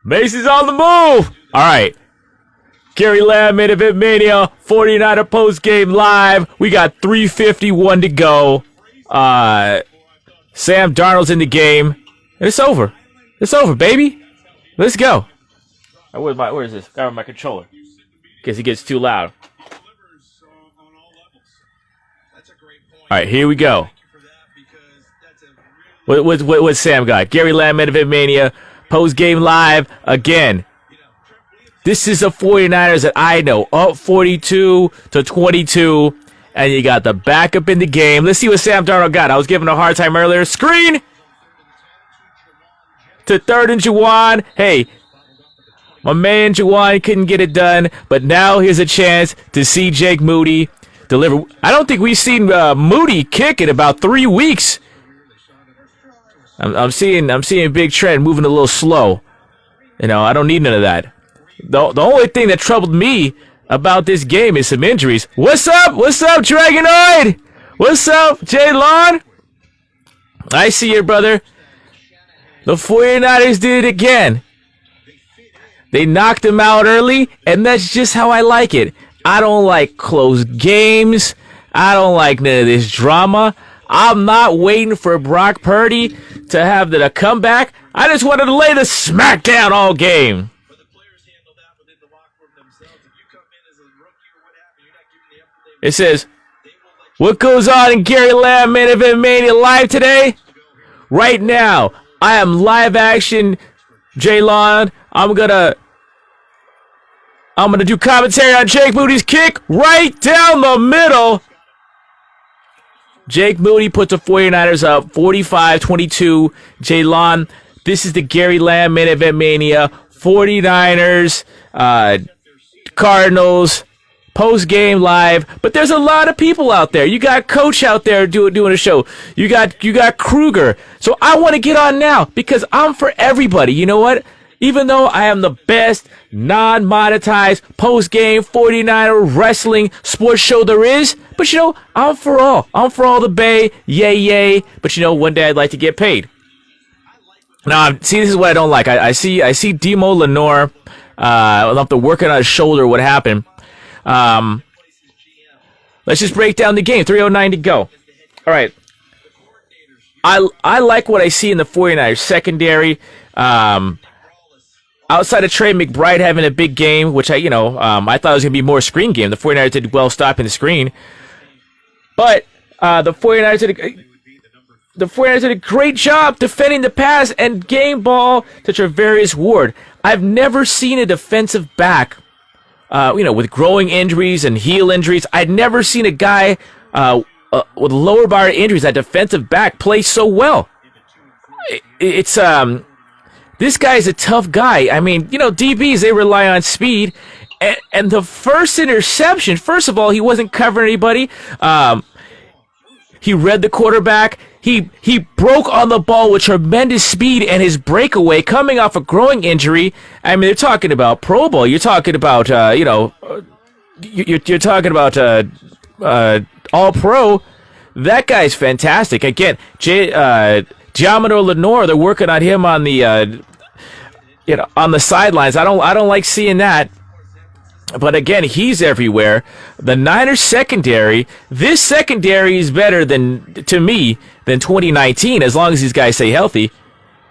Mason's on the move. All right. Gary Lamm, Main Event Mania, 49er Postgame Live. We got 3:51 to go. Sam Darnold's in the game. And it's over. It's over, baby. Let's go. Where is this? Got my controller. In case it gets too loud. All right, here we go. What's Sam got? Gary Lamm, Main Event Mania, Postgame Live again. This is the 49ers that I know, up 42-22, and you got the backup in the game. Let's see what Sam Darnold got. I was giving a hard time earlier. Screen to third and Juwan. Hey, my man Juwan couldn't get it done, but now here's a chance to see Jake Moody deliver. I don't think we've seen Moody kick in about 3 weeks. I'm seeing a big trend, moving a little slow. You know, I don't need none of that. The only thing that troubled me about this game is some injuries. What's up? What's up, Dragonoid? What's up, Jaylon? I see you, brother. The 49ers did it again. They knocked him out early, and that's just how I like it. I don't like close games. I don't like none of this drama. I'm not waiting for Brock Purdy to have the comeback. I just wanted to lay the smack down all game. It says, what goes on in Gary Lamm Main Event Mania Live today? Right now, I am live action, Jaylon. I'm gonna do commentary on Jake Moody's kick right down the middle. Jake Moody puts the 49ers up 45-22. Jaylon, this is the Gary Lamm Main Event Mania. 49ers, Cardinals, Post-game live. But there's a lot of people out there. You got Coach out there doing a show. You got Kruger. So I want to get on now because I'm for everybody. You know what? Even though I am the best non-monetized post-game 49er wrestling sports show there is, but you know, I'm for all. I'm for all the Bay. Yay, yay. But you know, one day I'd like to get paid. Now, see, this is what I don't like. I see Demo Lenore. I'll have to work on his shoulder. What happened? Let's just break down the game. 3:09 to go. All right. I like what I see in the 49ers secondary. Outside of Trey McBride having a big game, which I thought it was going to be more a screen game. The 49ers did well stopping the screen. But the 49ers did a great job defending the pass and game ball to Travarius Ward. I've never seen a defensive back, with growing injuries and heel injuries. I'd never seen a guy with lower body injuries, that defensive back, play so well. This guy's a tough guy. I mean, DBs, they rely on speed. And the first interception, first of all, he wasn't covering anybody. He read the quarterback. He broke on the ball with tremendous speed, and his breakaway coming off a growing injury. I mean, they're talking about Pro Bowl. You're talking about, you're talking about All Pro. That guy's fantastic. Again, Giacomo Lenore, they're working on him on the on the sidelines. I don't like seeing that. But again, he's everywhere. The Niners secondary, this secondary is better to me than 2019 as long as these guys stay healthy.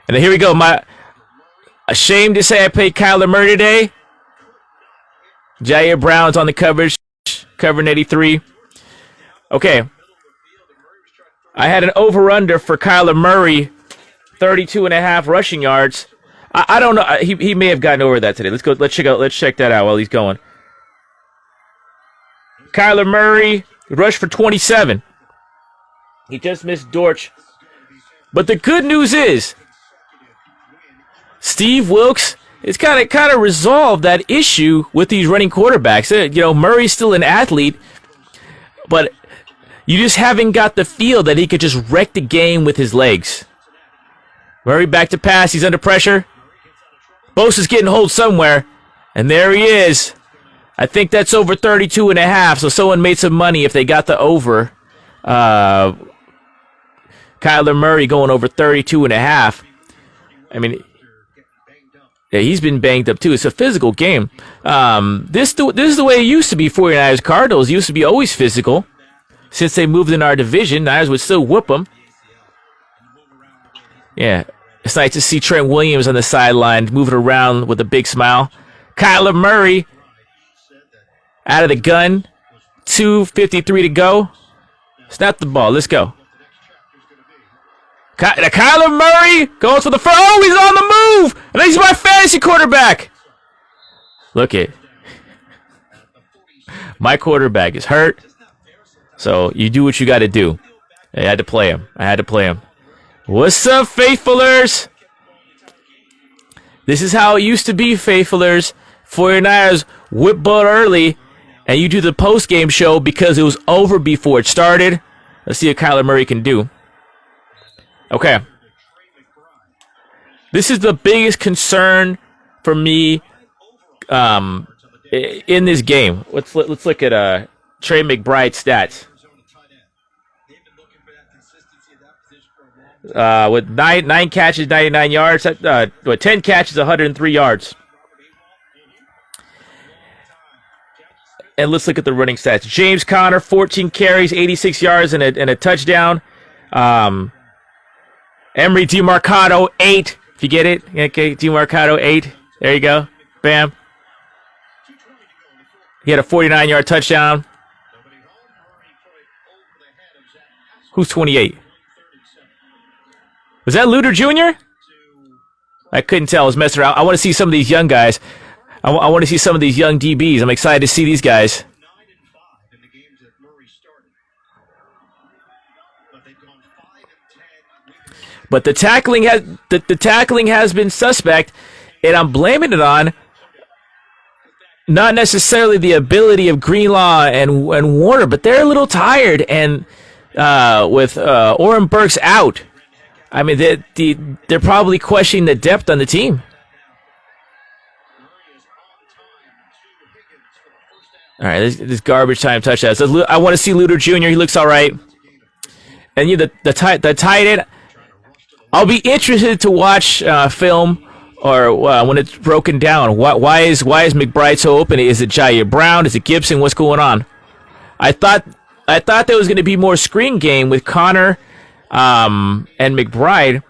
And then here we go. Ashamed to say I played Kyler Murray today. Jair Brown's on the coverage, covering 83. Okay. I had an over-under for Kyler Murray, 32.5 rushing yards. I don't know. He may have gotten over that today. Let's go. Let's check that out while he's going. Kyler Murray rushed for 27. He just missed Dortch. But the good news is, Steve Wilks has kind of resolved that issue with these running quarterbacks. Murray's still an athlete, but you just haven't got the feel that he could just wreck the game with his legs. Murray back to pass. He's under pressure. Bosa's getting hold somewhere. And there he is. I think that's over 32.5, so someone made some money if they got the over. Kyler Murray going over 32.5. I mean, Yeah, he's been banged up too. It's a physical game. This is the way it used to be. 49ers Cardinals used to be always physical. Since they moved in our division, Niners would still whoop them. Yeah, it's nice to see Trent Williams on the sideline moving around with a big smile. Kyler Murray out of the gun. 2:53 to go. Snap the ball. Let's go. Kyler Murray goes for the front. Oh, he's on the move. And he's my fantasy quarterback. Look it. My quarterback is hurt. So you do what you got to do. I had to play him. What's up, Faithfulers? This is how it used to be, Faithfulers. 49ers whip butt early, and you do the post-game show because it was over before it started. Let's see what Kyler Murray can do. Okay. This is the biggest concern for me in this game. Let's look at Trey McBride's stats. With nine catches, 99 yards. 10 catches, 103 yards. And let's look at the running stats. James Conner, 14 carries, 86 yards, and a touchdown. Emery DeMarcado, 8. If you get it. Okay, DeMarcado, 8. There you go. Bam. He had a 49-yard touchdown. Who's 28? Was that Luter Jr.? I couldn't tell. I was messing around. I want to see some of these young guys. I want to see some of these young DBs. I'm excited to see these guys. But the tackling has been suspect, and I'm blaming it on not necessarily the ability of Greenlaw and Warner, but they're a little tired, and with Oren Burks out, I mean they're probably questioning the depth on the team. All right, this garbage time touchdown. So I want to see Luter Jr. He looks all right, and the tight end. I'll be interested to watch film or when it's broken down. Why is McBride so open? Is it Jair Brown? Is it Gibson? What's going on? I thought there was going to be more screen game with Connor and McBride,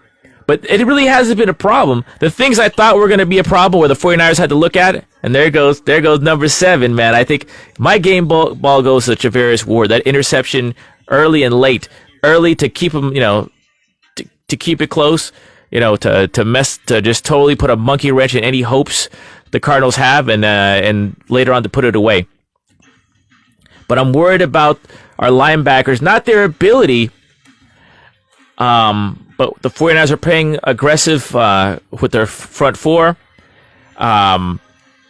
but it really hasn't been a problem. The things I thought were going to be a problem where the 49ers had to look at, and there goes number 7, man. I think my game ball goes to Javarius Ward. That interception early and late. Early to keep him, to keep it close, to just totally put a monkey wrench in any hopes the Cardinals have, and later on to put it away. But I'm worried about our linebackers, not their ability, but the 49ers are playing aggressive with their front four.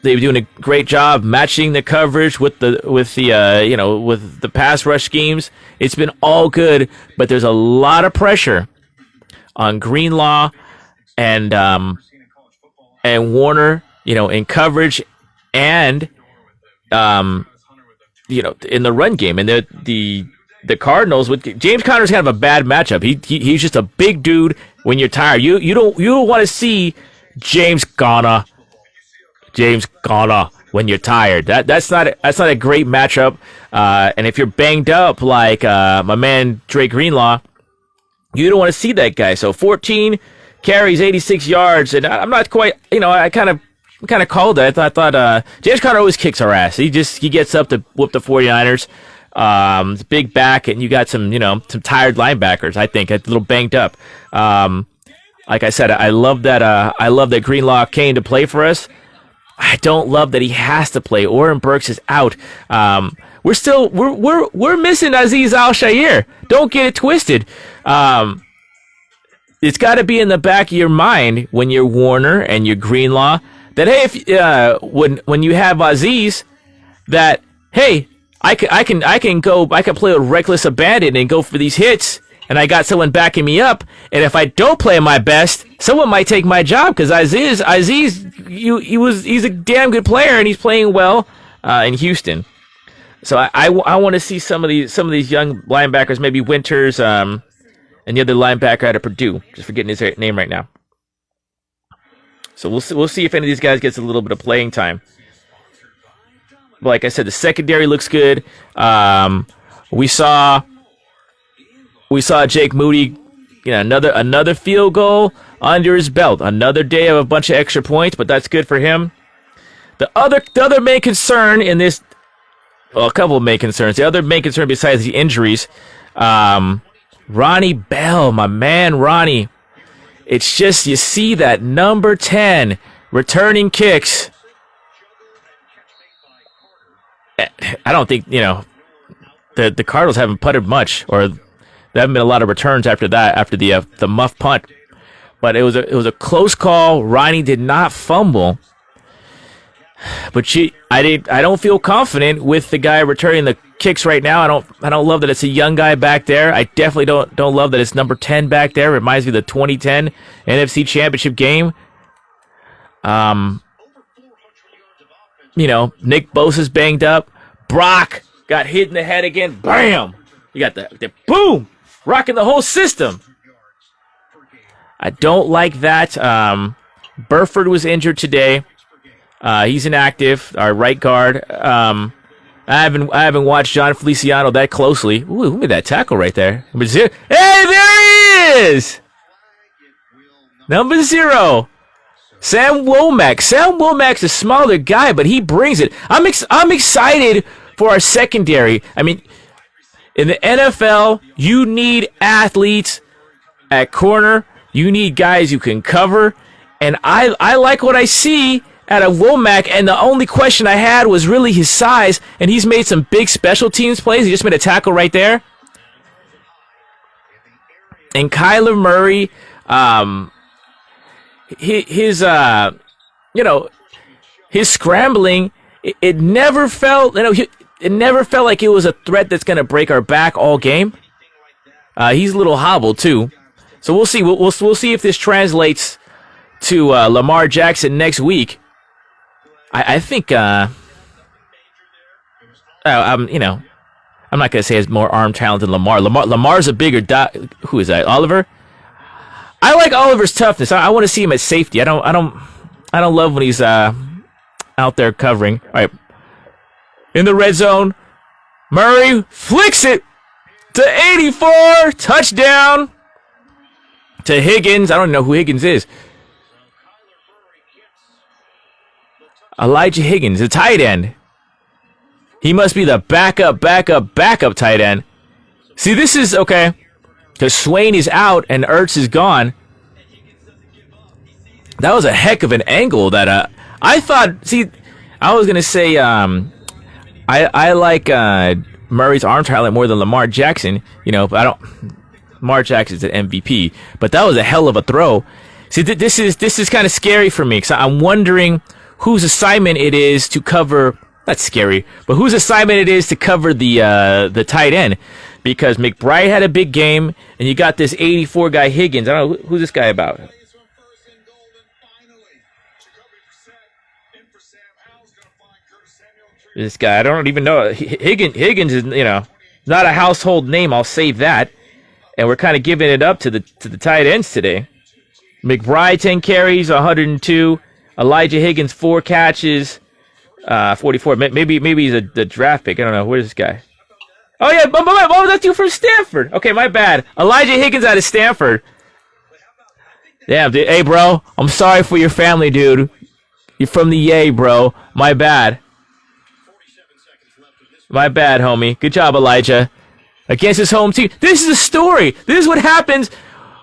They're doing a great job matching the coverage with the pass rush schemes. It's been all good, but there's a lot of pressure on Greenlaw and Warner, in coverage and in the run game. And the Cardinals with James Conner's kind of a bad matchup. He's just a big dude. When you're tired, you don't want to see James Conner when you're tired. That's not a great matchup. And if you're banged up like my man Drake Greenlaw, you don't want to see that guy. So 14 carries, 86 yards, and I'm not quite. I kind of called that. I thought James Conner always kicks our ass. He gets up to whoop the 49ers. It's big back, and you got some tired linebackers. I think a little banged up. Like I said, I love that Greenlaw came to play for us. I don't love that he has to play. Oren Burks is out. We're missing Azeez Al-Shaair. Don't get it twisted. It's got to be in the back of your mind when you're Warner and you're Greenlaw that hey, when you have Azeez, that hey, I can play with reckless abandon and go for these hits, and I got someone backing me up. And if I don't play my best, someone might take my job because Azeez, he's a damn good player and he's playing well in Houston. So I want to see some of these young linebackers, maybe Winters, and the other linebacker out of Purdue. Just forgetting his name right now. So we'll see if any of these guys gets a little bit of playing time. But like I said, the secondary looks good. We saw Jake Moody, another field goal under his belt. Another day of a bunch of extra points, but that's good for him. The other main concern in this, well, a couple of main concerns. The other main concern besides the injuries, Ronnie Bell, my man Ronnie. It's just, you see that number 10 returning kicks. I don't think, the Cardinals haven't putted much, or there haven't been a lot of returns after that, after the muff punt. But it was a close call. Ronnie did not fumble. But I don't feel confident with the guy returning the kicks right now. I don't love that it's a young guy back there. I definitely don't love that it's number 10 back there. It reminds me of the 2010 NFC Championship game. Nick Bosa's banged up. Brock got hit in the head again. Bam! You got the boom! Rocking the whole system. I don't like that. Burford was injured today. He's inactive, our right guard. I haven't watched John Feliciano that closely. Ooh, who made that tackle right there? Hey, there he is! Number 0. Sam Womack. Sam Womack's a smaller guy, but he brings it. I'm excited for our secondary. I mean, in the NFL, you need athletes at corner. You need guys who can cover. And I like what I see out of Womack, and the only question I had was really his size, and he's made some big special teams plays. He just made a tackle right there. And Kyler Murray, his scrambling, it never felt, it never felt like it was a threat that's going to break our back all game. He's a little hobbled too, so we'll see. We'll see if this translates to Lamar Jackson next week. I think I'm not going to say he has more arm talent than Lamar. Lamar's a bigger who is that? Oliver? I like Oliver's toughness. I want to see him at safety. I don't love when he's out there covering. All right. In the red zone, Murray flicks it to 84, touchdown to Higgins. I don't know who Higgins is. Elijah Higgins, the tight end. He must be the backup tight end. See, this is okay, because Swain is out and Ertz is gone. That was a heck of an angle that I thought. See, I was gonna say I like Murray's arm talent more than Lamar Jackson. But I don't. Lamar Jackson's an MVP, but that was a hell of a throw. See, this is kind of scary for me, because I'm wondering whose assignment it is to cover. That's scary, but whose assignment it is to cover the tight end, because McBride had a big game, and you got this 84 guy Higgins. I don't know who's this guy about. This guy, I don't even know. Higgins is not a household name. I'll save that. And we're kind of giving it up to the tight ends today. McBride 10 carries, 102. Elijah Higgins 4 catches, 44. Maybe he's the draft pick. I don't know. Where's this guy? Oh yeah, oh, that's you from Stanford. Okay, my bad. Elijah Higgins out of Stanford. Damn, dude. Hey, bro. I'm sorry for your family, dude. You're from the Yay, bro. My bad. My bad, homie. Good job, Elijah. Against his home team. This is a story. This is what happens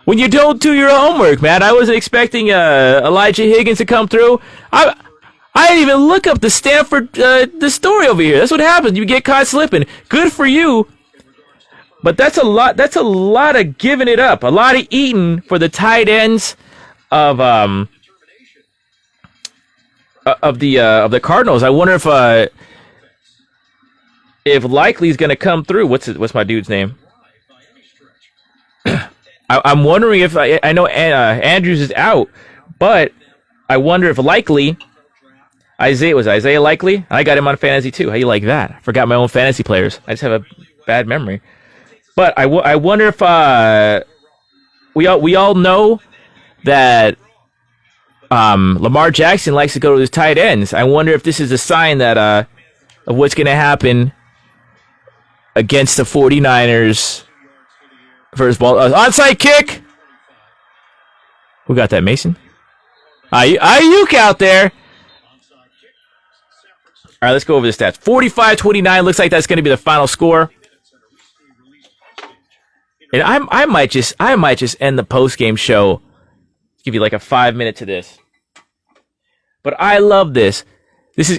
when you don't do your homework, man. I wasn't expecting Elijah Higgins to come through. I didn't even look up the Stanford the story over here. That's what happens. You get caught slipping. Good for you. But that's a lot. That's a lot of giving it up. A lot of eating for the tight ends of the Cardinals. I wonder if Likely's going to come through. What's my dude's name? I'm wondering if I know Andrews is out, but I wonder if Likely Isaiah Likely. I got him on fantasy too. How you like that? I forgot my own fantasy players. I just have a bad memory. But I wonder if we all know that Lamar Jackson likes to go to his tight ends. I wonder if this is a sign that of what's going to happen against the 49ers. First ball, onside kick. Who got that, Mason? Ayuk out there. All right, let's go over the stats. 45-29. Looks like that's going to be the final score. And I might just end the post-game show. Give you like a 5-minute to this. But I love this.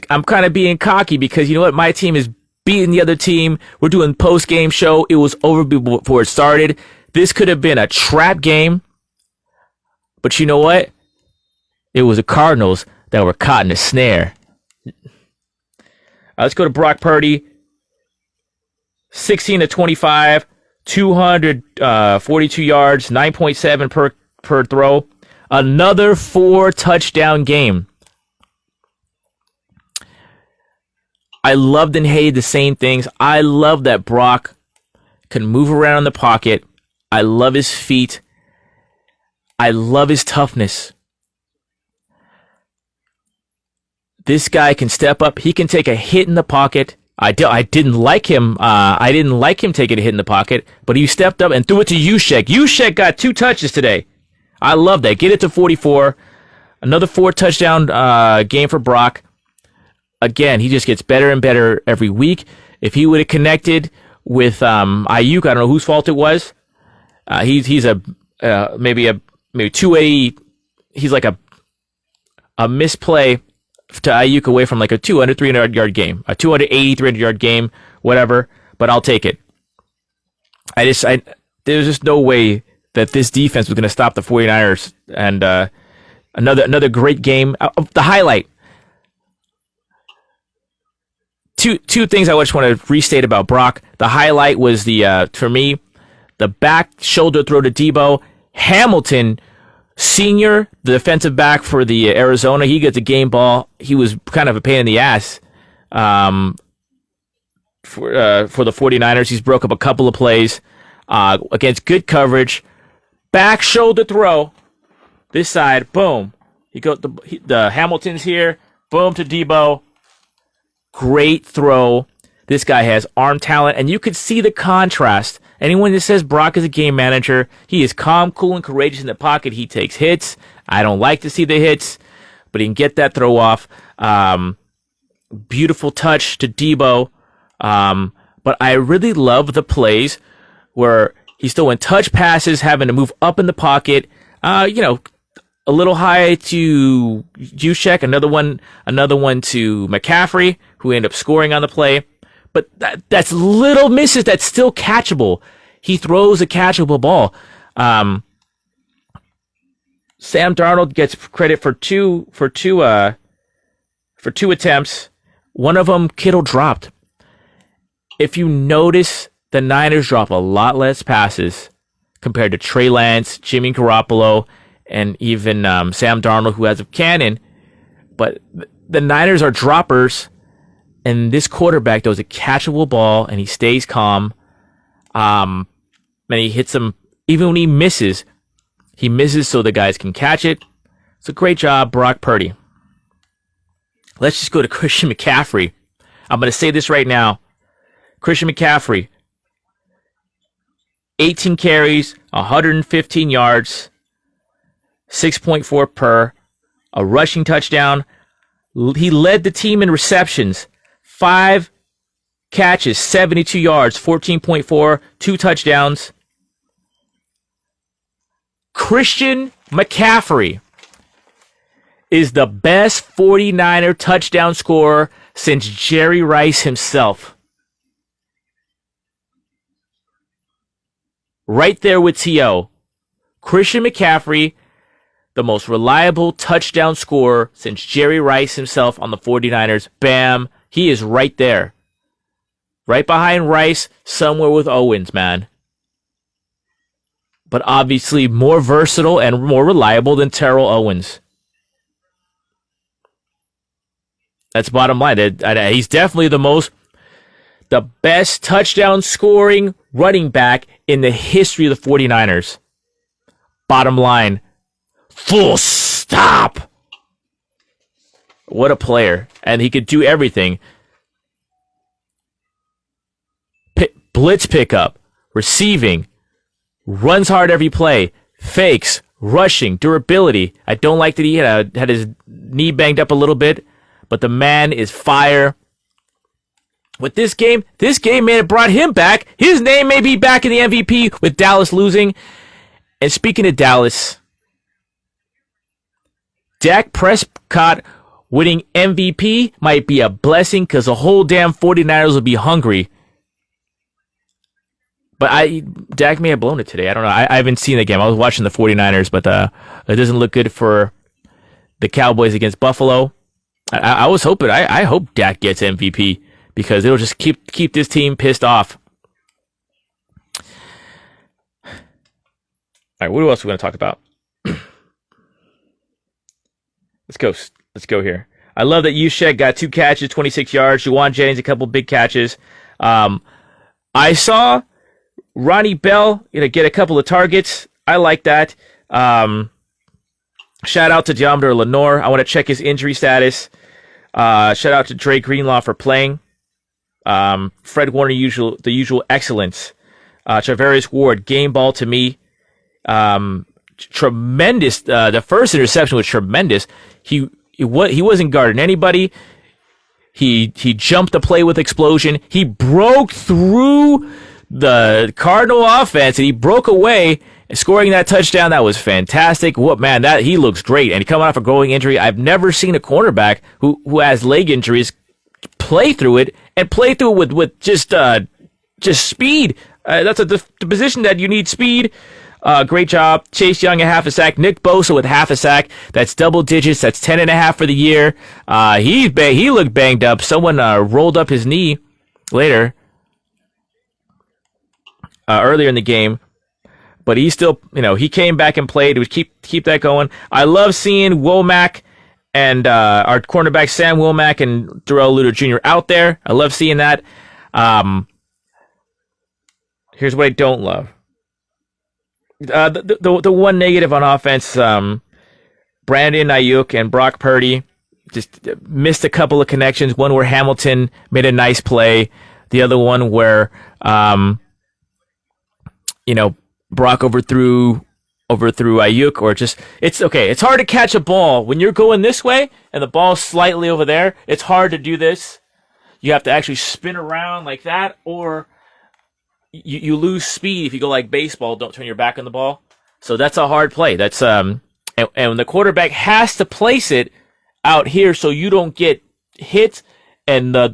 I'm kind of being cocky because you know what? My team is beating the other team. We're doing post-game show. It was over before it started. This could have been a trap game. But you know what? It was the Cardinals that were caught in a snare. Let's go to Brock Purdy. 16-25, 242 yards, 9.7 per throw. Another 4-touchdown game. I loved and hated the same things. I love that Brock can move around in the pocket. I love his feet. I love his toughness. This guy can step up. He can take a hit in the pocket. I didn't like him. I didn't like him taking a hit in the pocket, but he stepped up and threw it to Juszczyk. Juszczyk got 2 touches today. I love that. Get it to 44. Another 4-touchdown game for Brock. Again, he just gets better and better every week. If he would have connected with Ayuk, I don't know whose fault it was. He's a maybe 280. He's like a misplay to Ayuk away from like a 200, 300 yard game, a 280, 300 yard game, whatever. But I'll take it. There's just no way that this defense was going to stop the 49ers. And another great game. The highlight. Two things I just want to restate about Brock. The highlight was for me, the back shoulder throw to Debo. Hamilton, senior, the defensive back for the Arizona, he gets a game ball. He was kind of a pain in the ass for the 49ers. He's broke up a couple of plays against good coverage. Back shoulder throw. This side, boom. The Hamilton's here. Boom to Debo. Great throw. This guy has arm talent, and you could see the contrast. Anyone that says Brock is a game manager, he is calm, cool, and courageous in the pocket. He takes hits. I don't like to see the hits, but he can get that throw off. Beautiful touch to Debo. But I really love the plays where he's throwing touch passes, having to move up in the pocket. A little high to Juszczyk, another one to McCaffrey, who ended up scoring on the play. But that's little misses that's still catchable. He throws a catchable ball. Sam Darnold gets credit for two attempts. One of them Kittle dropped. If you notice, the Niners drop a lot less passes compared to Trey Lance, Jimmy Garoppolo, and even Sam Darnold, who has a cannon. But the Niners are droppers, and this quarterback throws a catchable ball, and he stays calm. And he hits them, even when he misses so the guys can catch it. It's a great job, Brock Purdy. Let's just go to Christian McCaffrey. I'm going to say this right now. Christian McCaffrey, 18 carries, 115 yards, 6.4 per, a rushing touchdown. He led the team in receptions, 5 catches, 72 yards, 14.4, 2 touchdowns. Christian McCaffrey is the best 49er touchdown scorer since Jerry Rice himself. Right there with T.O. Christian McCaffrey, the most reliable touchdown scorer since Jerry Rice himself on the 49ers. Bam. He is right there. Right behind Rice, somewhere with Owens, man. But obviously more versatile and more reliable than Terrell Owens. That's bottom line. He's definitely the best touchdown scoring running back in the history of the 49ers. Bottom line. Full stop. What a player. And he could do everything. Blitz pickup, receiving, runs hard every play, fakes, rushing, durability. I don't like that he had his knee banged up a little bit, but the man is fire. With this game may have brought him back. His name may be back in the MVP with Dallas losing. And speaking of Dallas, Dak Prescott winning MVP might be a blessing because the whole damn 49ers will be hungry. But Dak may have blown it today. I don't know. I haven't seen the game. I was watching the 49ers, but it doesn't look good for the Cowboys against Buffalo. I was hoping. I hope Dak gets MVP because it'll just keep this team pissed off. All right, what else are we going to talk about? Let's go here. I love that Juszczyk got 2 catches, 26 yards. Juwan Jennings, a couple big catches. I saw Ronnie Bell get a couple of targets. I like that. Shout out to Deommodore Lenoir. I want to check his injury status. Shout out to Dre Greenlaw for playing. Fred Warner, the usual excellence. Charvarius Ward, game ball to me. Tremendous. The first interception was tremendous. He wasn't guarding anybody. He jumped the play with explosion. He broke through the Cardinal offense and he broke away, scoring that touchdown. That was fantastic. He looks great. And coming off a growing injury, I've never seen a cornerback who has leg injuries play through it with just speed. That's the position that you need speed. Great job. Chase Young at half a sack. Nick Bosa with half a sack. That's double digits. That's 10.5 for the year. He looked banged up. Someone rolled up his knee later. Earlier in the game, but he still, he came back and played. It would keep that going. I love seeing Womack and our cornerback Sam Womack and Darrell Luter Jr. out there. I love seeing that. Here's what I don't love. The one negative on offense, Brandon Ayuk and Brock Purdy just missed a couple of connections. One where Hamilton made a nice play. The other one where Brock overthrew Ayuk, or it's okay. It's hard to catch a ball when you're going this way and the ball's slightly over there. It's hard to do this. You have to actually spin around like that, or you lose speed if you go like baseball. Don't turn your back on the ball. So that's a hard play. That's and the quarterback has to place it out here so you don't get hit and the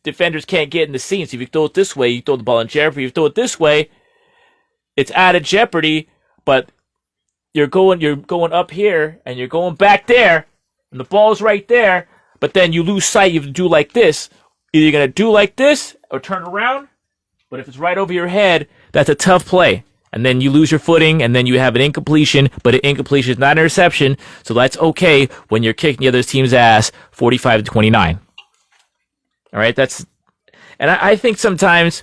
defenders can't get in the seam. So if you throw it this way, you throw the ball in jeopardy. If you throw it this way, it's out of jeopardy, but you're going up here and you're going back there, and the ball's right there, but then you lose sight. You have to do like this. Either you're going to do like this or turn around, but if it's right over your head, that's a tough play. And then you lose your footing, and then you have an incompletion, but an incompletion is not an interception, so that's okay when you're kicking the other team's ass 45-29. All right, and I think sometimes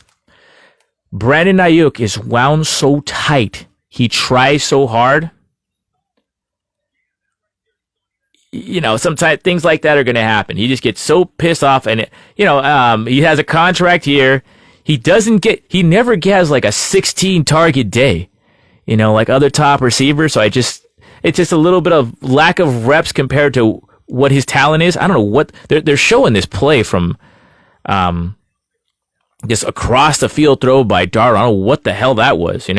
Brandon Ayuk is wound so tight. He tries so hard. Sometimes things like that are going to happen. He just gets so pissed off, and he has a contract here. He never gets like a 16 target day, like other top receivers. So it's just a little bit of lack of reps compared to what his talent is. I don't know what they're showing this play from, just across the field throw by Darnold. I don't know what the hell that was,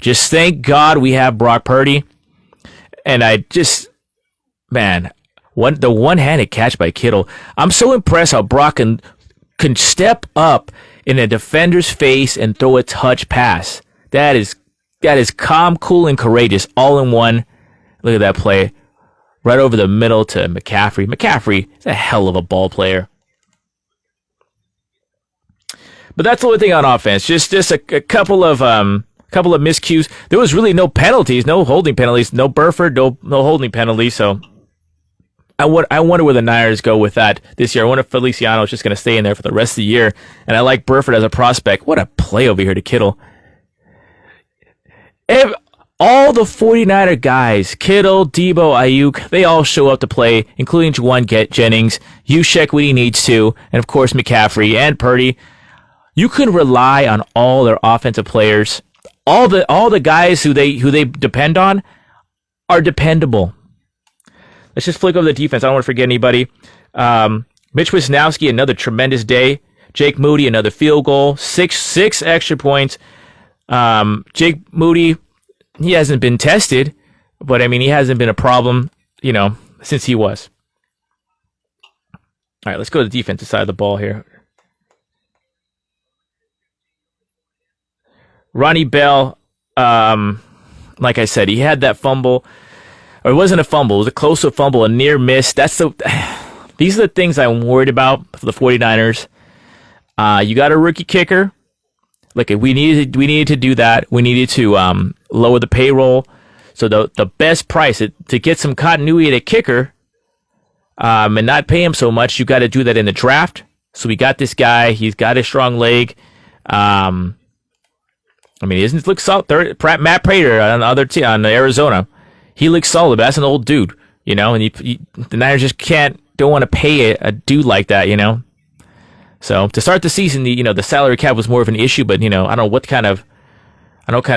Just thank God we have Brock Purdy. And the one-handed catch by Kittle. I'm so impressed how Brock can step up in a defender's face and throw a touch pass. That is calm, cool, and courageous all in one. Look at that play. Right over the middle to McCaffrey. McCaffrey is a hell of a ball player. But that's the only thing on offense. Just a couple of miscues. There was really no penalties, no holding penalties, no Burford, no holding penalties. So I wonder where the Niners go with that this year. I wonder if Feliciano is just going to stay in there for the rest of the year. And I like Burford as a prospect. What a play over here to Kittle. all the 49er guys, Kittle, Debo, Ayuk, they all show up to play, including Juwan Jennings, Juszczyk when he needs to, and of course McCaffrey and Purdy. You can rely on all their offensive players. All the guys who they depend on are dependable. Let's just flick over the defense. I don't want to forget anybody. Mitch Wisnowski, another tremendous day. Jake Moody, another field goal. Six extra points. Jake Moody, he hasn't been tested, but I mean, he hasn't been a problem, since he was. All right, let's go to the defensive side of the ball here. Ronnie Bell, like I said, he had that fumble. Or it wasn't a fumble. It was a close to fumble, a near miss. These are the things I'm worried about for the 49ers. You got a rookie kicker. Like we needed to do that. We needed to lower the payroll. So the best price to get some continuity at a kicker and not pay him so much, you got to do that in the draft. So we got this guy. He's got a strong leg. He doesn't look solid. Matt Prater on the other team on Arizona. He looks solid, but that's an old dude, and the Niners just don't want to pay a dude like that, So to start the season, the salary cap was more of an issue, but I don't know what kind of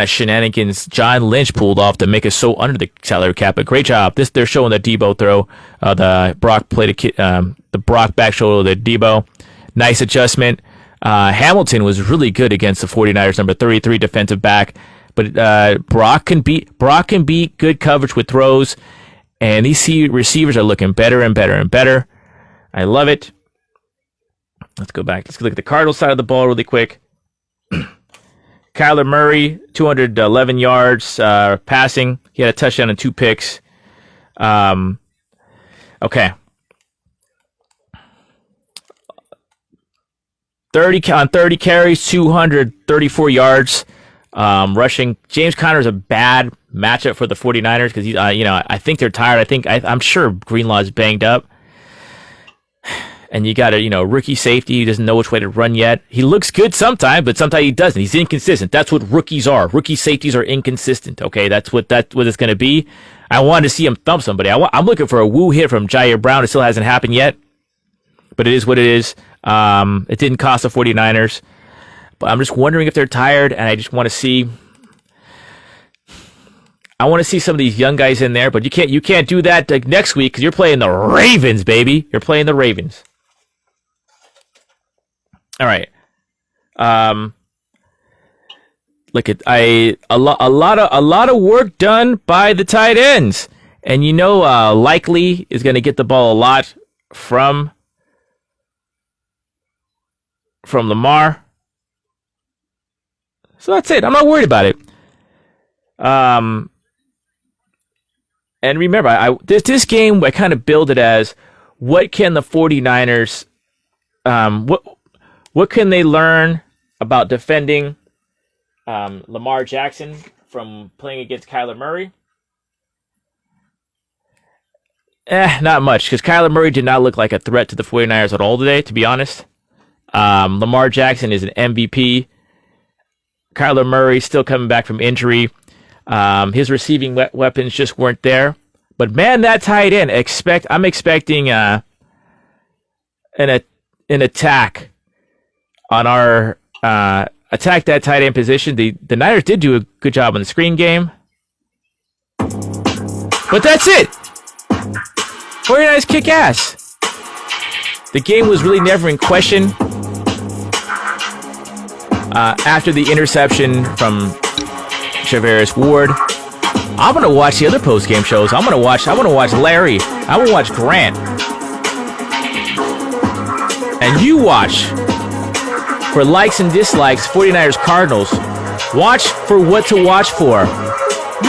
shenanigans John Lynch pulled off to make us so under the salary cap. But great job. They're showing the Debo throw, the Brock played the Brock back shoulder, the Debo, nice adjustment. Hamilton was really good against the 49ers, number 33 defensive back. But Brock can beat good coverage with throws, and these receivers are looking better and better and better. I love it. Let's go back. Let's look at the Cardinals side of the ball really quick. Kyler Murray, 211 yards passing. He had a touchdown and 2 picks. Okay. 30 carries, 234 yards. Rushing. James Conner is a bad matchup for the 49ers because he's, I think they're tired. I'm sure Greenlaw is banged up. And you got a rookie safety who doesn't know which way to run yet. He looks good sometimes, but sometimes he doesn't. He's inconsistent. That's what rookies are. Rookie safeties are inconsistent. Okay, that's what it's going to be. I wanted to see him thump somebody. I'm looking for a woo hit from Jair Brown. It still hasn't happened yet, but it is what it is. It didn't cost the 49ers. But I'm just wondering if they're tired, and I just want to see. I want to see some of these young guys in there, but you can't do that next week because you're playing the Ravens, baby. You're playing the Ravens. All right. Look at a lot of work done by the tight ends, and Likely is going to get the ball a lot from Lamar. So that's it. I'm not worried about it. And remember, this game, I kind of build it as, what can the 49ers, what can they learn about defending Lamar Jackson from playing against Kyler Murray? Not much, because Kyler Murray did not look like a threat to the 49ers at all today, to be honest. Lamar Jackson is an MVP. Kyler Murray still coming back from injury. His receiving weapons just weren't there. But man, that tight end, I'm expecting an attack on our attack that tight end position. The Niners did do a good job on the screen game. But that's it. 49ers kick ass. The game was really never in question. After the interception from Charvarius Ward, I'm gonna watch the other post-game shows. I wanna watch Larry. I wanna watch Grant. And you watch for likes and dislikes 49ers Cardinals. Watch for what to watch for.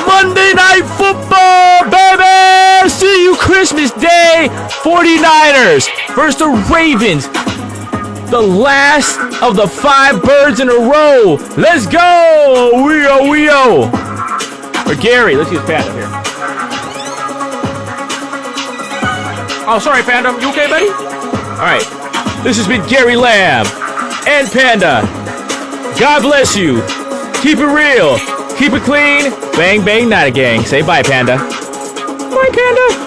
Monday Night Football, baby! See you Christmas Day! 49ers versus the Ravens. The last of the 5 birds in a row. Let's go! Wee-oh! Or Gary, let's use Panda here. Oh, sorry, Panda. You okay, buddy? All right. This has been Gary Lamm and Panda. God bless you. Keep it real. Keep it clean. Bang, bang, not a gang. Say bye, Panda. Bye, Panda.